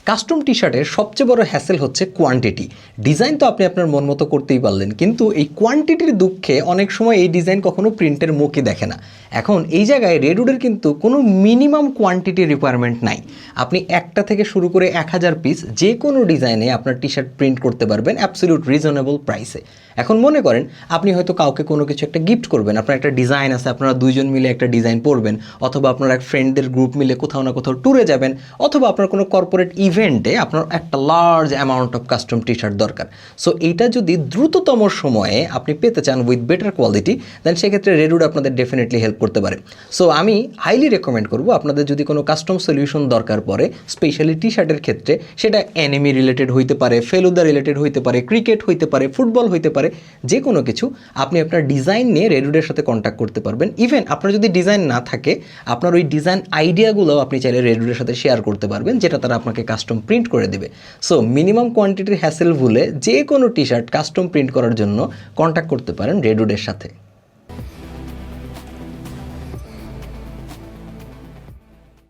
Custom T শার্টের সবচেয়ে বড় হ্যাসেল হচ্ছে কোয়ান্টিটি। ডিজাইন তো আপনি আপনার মন মতো করতেই পারলেন, কিন্তু এই কোয়ান্টিটির দুঃখে অনেক সময় এই ডিজাইন কখনো প্রিন্টের মুখই দেখে না। এখন এই জায়গায় রেডউডের কিন্তু কোনো মিনিমাম কোয়ান্টিটি রিকোয়ারমেন্ট নাই। আপনি একটা থেকে শুরু করে 1000 পিস যে কোনো ডিজাইনে আপনার টি শার্ট প্রিন্ট করতে পারবেন অ্যাবসলিউট রিজনেবল প্রাইসে। এখন মনে করেন আপনি হয়তো কাউকে কোনো কিছু একটা গিফট করবেন, আপনার একটা ডিজাইন আছে, আপনারা দুইজন মিলে একটা ডিজাইন পরবেন, অথবা আপনার এক ফ্রেন্ডদের গ্রুপ মিলে কোথাও না কোথাও ট্যুরে যাবেন, অথবা আপনার কোনো কর্পোরেট ইভেন্টে আপনার একটা large amount of custom T shirt দরকার। সো এইটা যদি দ্রুততম সময়ে আপনি পেতে চান উইথ বেটার কোয়ালিটি, দেন সেক্ষেত্রে রেডউড আপনাদের ডেফিনেটলি হেল্প করতে পারে। সো আমি হাইলি রেকমেন্ড করবো আপনাদের যদি কোনো কাস্টম সলিউশন দরকার পড়ে, স্পেশালি টি শার্টের ক্ষেত্রে, সেটা অ্যানিমি রিলেটেড হইতে পারে, ফেলুদা রিলেটেড হইতে পারে, ক্রিকেট হইতে পারে, ফুটবল হইতে পারে, যে কোনো কিছু, আপনি আপনার ডিজাইন নিয়ে রেডউডের সাথে কন্ট্যাক্ট করতে পারবেন। ইভেন আপনার যদি ডিজাইন না থাকে, আপনার ওই ডিজাইন আইডিয়াগুলোও আপনি চাইলে রেডউডের সাথে শেয়ার করতে পারবেন, যেটা তারা আপনাকে কাস্টম প্রিন্ট করে দেবে। সো মিনিমাম কোয়ান্টিটির হ্যাসেল ভুলে যে কোনো টি শার্ট কাস্টম প্রিন্ট করার জন্য কন্ট্যাক্ট করতে পারেন রেডউডের সাথে।